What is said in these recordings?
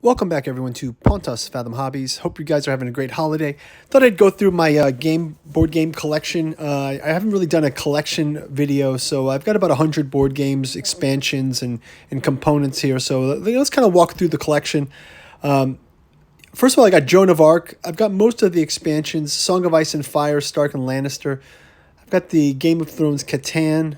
Welcome back, everyone, to Pontos, Fathom Hobbies. Hope you guys are having a great holiday. Thought I'd go through my board game collection. I haven't really done a collection video, so I've got about 100 board games, expansions, and components here. So let's kind of walk through the collection. First of all, I got Joan of Arc. I've got most of the expansions, Song of Ice and Fire, Stark and Lannister. I've got the Game of Thrones Catan.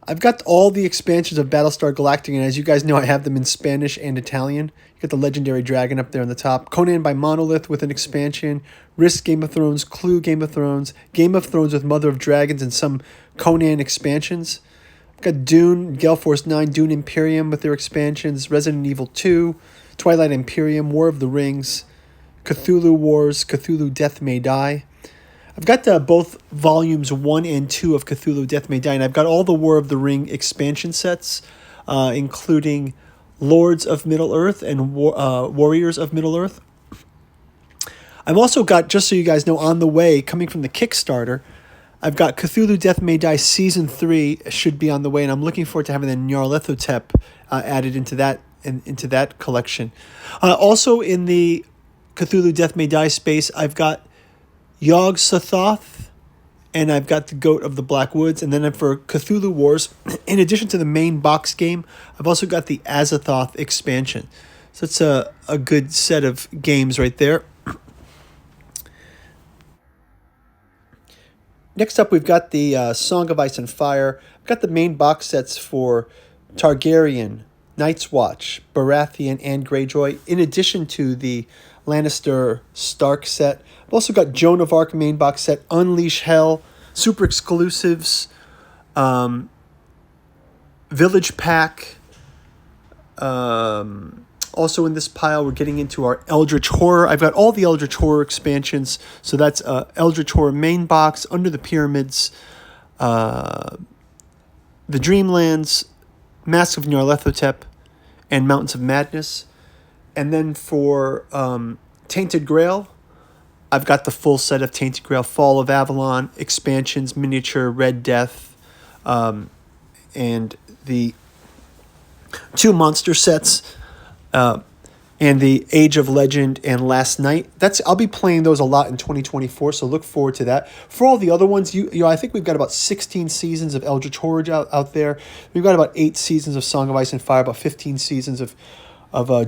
I've got all the expansions of Battlestar Galactica, and as you guys know, I have them in Spanish and Italian. You got the Legendary Dragon up there on the top. Conan by Monolith with an expansion. Risk Game of Thrones. Clue Game of Thrones. Game of Thrones with Mother of Dragons and some Conan expansions. I've got Dune, Gale Force 9, Dune Imperium with their expansions. Resident Evil 2, Twilight Imperium, War of the Rings, Cthulhu Wars, Cthulhu Death May Die. I've got both volumes 1 and 2 of Cthulhu Death May Die, and I've got all the War of the Ring expansion sets, including Lords of Middle-earth and Warriors of Middle-earth. I've also got, just so you guys know, on the way, coming from the Kickstarter, I've got Cthulhu Death May Die Season 3 should be on the way, and I'm looking forward to having the Nyarlathotep added into that collection. Also in the Cthulhu Death May Die space, I've got Yog-Sothoth, and I've got the Goat of the Black Woods. And then for Cthulhu Wars, in addition to the main box game, I've also got the Azathoth expansion. So it's a good set of games right there. Next up, we've got the Song of Ice and Fire. I've got the main box sets for Targaryen, Night's Watch, Baratheon, and Greyjoy, in addition to the Lannister Stark set. I've also got Joan of Arc main box set, Unleash Hell, super exclusives, Village Pack. Also in this pile, we're getting into our Eldritch Horror. I've got all the Eldritch Horror expansions. So that's Eldritch Horror main box, Under the Pyramids, the Dreamlands, Mask of Nyarlathotep, and Mountains of Madness. And then for Tainted Grail, I've got the full set of Tainted Grail, Fall of Avalon, expansions, miniature, Red Death, and the 2 monster sets, and the Age of Legend and Last Night. I'll be playing those a lot in 2024, so look forward to that. For all the other ones, I think we've got about 16 seasons of Eldritch Horror out there. We've got about 8 seasons of Song of Ice and Fire, about 15 seasons of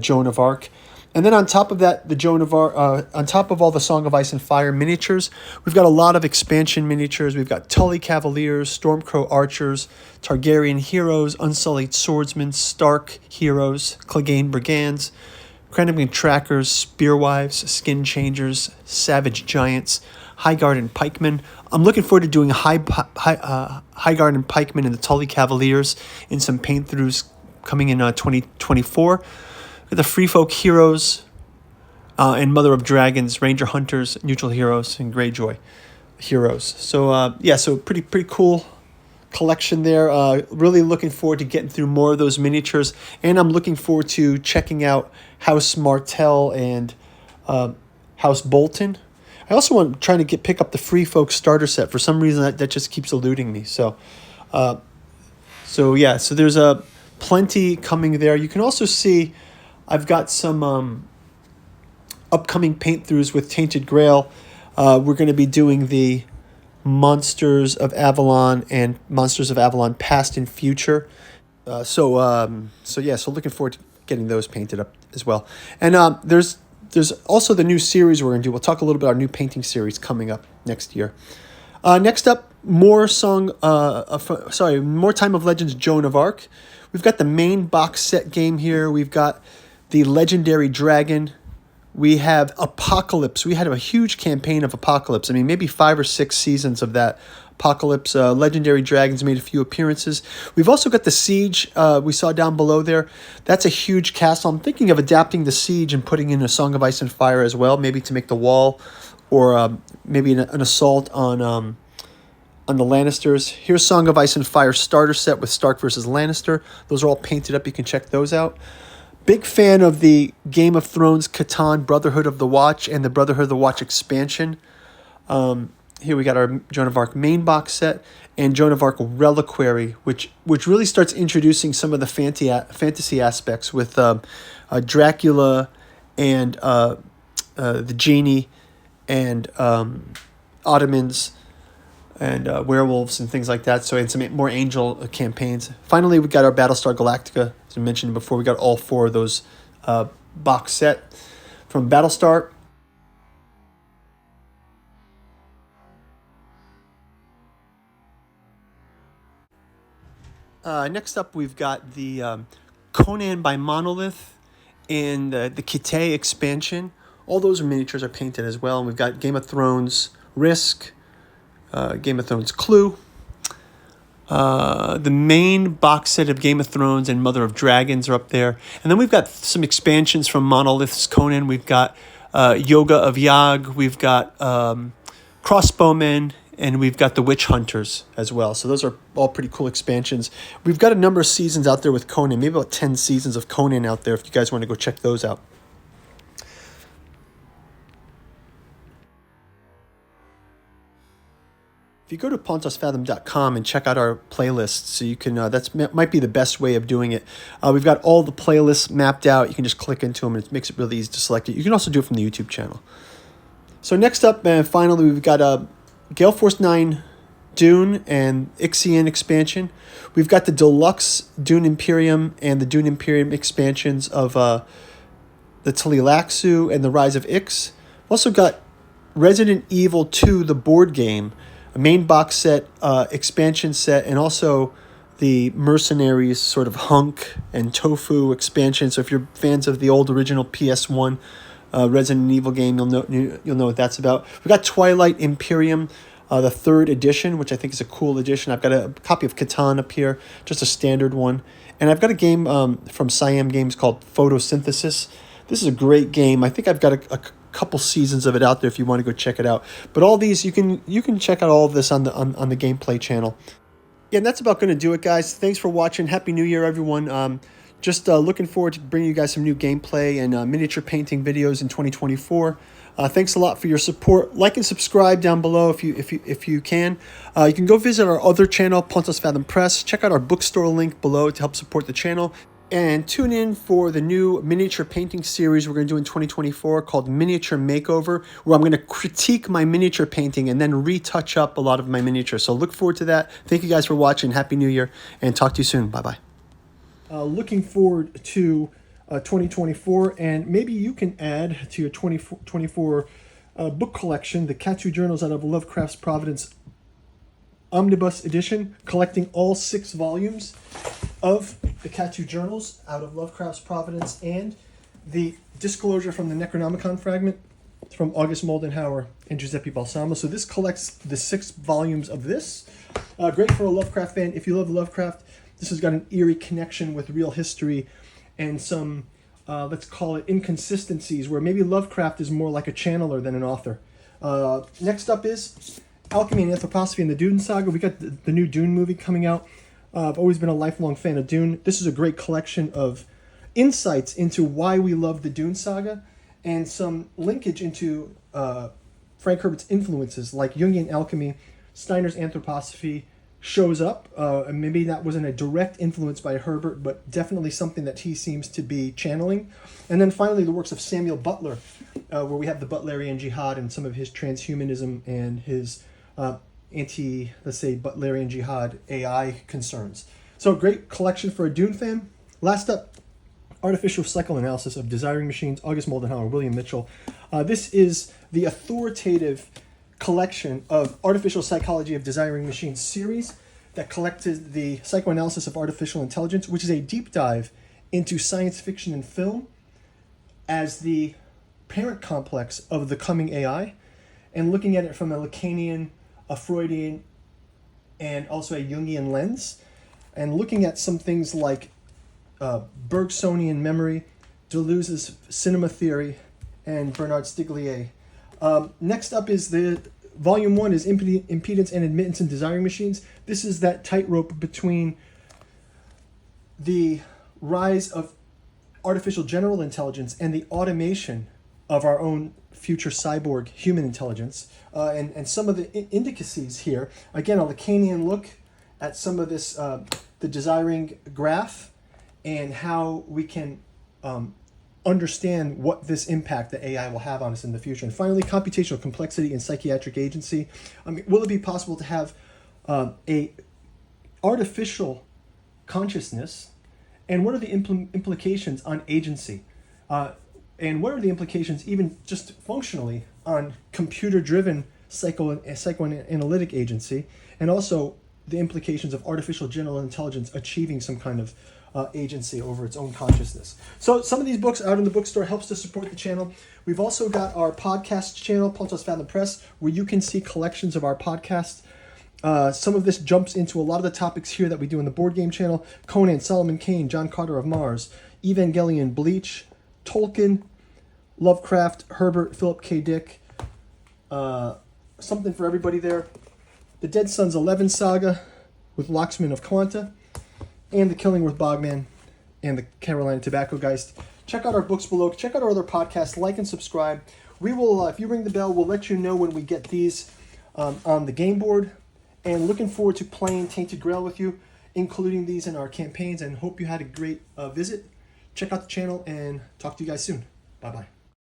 Joan of Arc. And then on top of that, the Joan of Arc, on top of all the Song of Ice and Fire miniatures, we've got a lot of expansion miniatures. We've got Tully Cavaliers, Stormcrow Archers, Targaryen Heroes, Unsullied Swordsmen, Stark Heroes, Clegane Brigands, Cranhagen Trackers, Spearwives, Skin Changers, Savage Giants, Highguard and Pikemen. I'm looking forward to doing Highguard and Pikemen and the Tully Cavaliers in some paint-throughs coming in 2024. The Free Folk Heroes and Mother of Dragons, Ranger Hunters, Neutral Heroes, and Greyjoy Heroes. So so pretty cool collection there. Really looking forward to getting through more of those miniatures, and I'm looking forward to checking out House Martell and House Bolton. I also want trying to pick up the Free Folk starter set. For some reason that just keeps eluding me. So there's plenty coming there. You can also see I've got some upcoming paint-throughs with Tainted Grail. We're going to be doing the Monsters of Avalon and Monsters of Avalon Past and Future. So looking forward to getting those painted up as well. And there's also the new series we're going to do. We'll talk a little bit about our new painting series coming up next year. Next up, more Time of Legends Joan of Arc. We've got the main box set game here. We've got the Legendary Dragon. We have Apocalypse. We had a huge campaign of Apocalypse. I mean, maybe 5 or 6 seasons of that. Apocalypse, Legendary Dragons made a few appearances. We've also got the Siege we saw down below there. That's a huge castle. I'm thinking of adapting the Siege and putting in a Song of Ice and Fire as well, maybe to make the wall, or maybe an assault on the Lannisters. Here's Song of Ice and Fire starter set with Stark versus Lannister. Those are all painted up. You can check those out. Big fan of the Game of Thrones Catan Brotherhood of the Watch and the Brotherhood of the Watch expansion. Here we got our Joan of Arc main box set and Joan of Arc Reliquary, which really starts introducing some of the fantasy aspects with Dracula and the genie and Ottomans and werewolves and things like that. So, and some more angel campaigns. Finally, we got our Battlestar Galactica. As I mentioned before, we got all 4 of those box set from Battlestar. Next up, we've got the Conan by Monolith and the Kitay expansion. All those miniatures are painted as well. And we've got Game of Thrones Risk, Game of Thrones Clue, the main box set of Game of Thrones and Mother of Dragons are up there. And then we've got some expansions from Monolith's Conan. We've got Yoga of Yag. We've got Crossbowmen. And we've got the Witch Hunters as well. So those are all pretty cool expansions. We've got a number of seasons out there with Conan. Maybe about 10 seasons of Conan out there if you guys want to go check those out. If you go to pontosfathom.com and check out our playlists, so you can, might be the best way of doing it. We've got all the playlists mapped out. You can just click into them and it makes it really easy to select it. You can also do it from the YouTube channel. So next up, finally, we've got Gale Force 9 Dune and Ixian expansion. We've got the deluxe Dune Imperium and the Dune Imperium expansions of the Tleilaxu and the Rise of Ix. We've also got Resident Evil 2, the board game, a main box set, expansion set, and also the Mercenaries sort of Hunk and Tofu expansion. So if you're fans of the old original PS1 Resident Evil game, you'll know what that's about. We've got Twilight Imperium, the 3rd edition, which I think is a cool edition. I've got a copy of Catan up here, just a standard one. And I've got a game from Siam Games called Photosynthesis. This is a great game. I think I've got a couple seasons of it out there if you want to go check it out. But all these, you can check out all of this on the gameplay channel. Yeah, and that's about going to do it, guys. Thanks for watching. Happy New Year, everyone. Just looking forward to bringing you guys some new gameplay and miniature painting videos in 2024. Thanks a lot for your support. Like and subscribe down below if you can. You can go visit our other channel, Pontos Fathom Press. Check out our bookstore link below to help support the channel. And tune in for the new miniature painting series we're going to do in 2024 called Miniature Makeover, where I'm going to critique my miniature painting and then retouch up a lot of my miniatures. So look forward to that. Thank you guys for watching. Happy New Year, and talk to you soon. Bye-bye. Looking forward to 2024, and maybe you can add to your 2024 book collection the Katsu Journals out of Lovecraft's Providence Omnibus Edition, collecting all 6 volumes of the Katsu Journals out of Lovecraft's Providence, and the Disclosure from the Necronomicon fragment from August Moldenhauer and Giuseppe Balsamo. So this collects the 6 volumes of this. Great for a Lovecraft fan. If you love Lovecraft, this has got an eerie connection with real history and some, let's call it, inconsistencies where maybe Lovecraft is more like a channeler than an author. Next up is Alchemy and Anthroposophy in the Dune Saga. We got the new Dune movie coming out. I've always been a lifelong fan of Dune. This is a great collection of insights into why we love the Dune Saga and some linkage into Frank Herbert's influences like Jungian alchemy, Steiner's Anthroposophy shows up. Maybe that wasn't a direct influence by Herbert, but definitely something that he seems to be channeling. And then finally, the works of Samuel Butler, where we have the Butlerian Jihad and some of his transhumanism and his let's say, Butlerian Jihad AI concerns. So great collection for a Dune fan. Last up, Artificial Psychoanalysis of Desiring Machines, August Moldenhauer, William Mitchell. This is the authoritative collection of Artificial Psychology of Desiring Machines series that collected the psychoanalysis of artificial intelligence, which is a deep dive into science fiction and film as the parent complex of the coming AI, and looking at it from a Lacanian, a Freudian, and also a Jungian lens, and looking at some things like Bergsonian memory, Deleuze's cinema theory, and Bernard Stiglier. Next up is Volume 1 is Impedance and Admittance in Desiring Machines. This is that tightrope between the rise of artificial general intelligence and the automation of our own future cyborg human intelligence. And some of the indices here, again, a Lacanian look at some of this, the desiring graph, and how we can understand what this impact that AI will have on us in the future. And finally, computational complexity and psychiatric agency. I mean, will it be possible to have a artificial consciousness, and what are the implications on agency? And what are the implications, even just functionally, on computer-driven psychoanalytic agency, and also the implications of artificial general intelligence achieving some kind of agency over its own consciousness. So some of these books out in the bookstore helps to support the channel. We've also got our podcast channel, Pontos Fathom Press, where you can see collections of our podcasts. Some of this jumps into a lot of the topics here that we do in the board game channel. Conan, Solomon Kane, John Carter of Mars, Evangelion, Bleach, Tolkien, Lovecraft, Herbert, Philip K. Dick. Something for everybody there. The Dead Sons 11 saga with Locksman of Quanta, and The Killing with Bogman, and the Carolina Tobacco Geist. Check out our books below. Check out our other podcasts. Like and subscribe. We will, if you ring the bell, we'll let you know when we get these on the game board. And looking forward to playing Tainted Grail with you, including these in our campaigns, and hope you had a great visit. Check out the channel and talk to you guys soon. Bye-bye.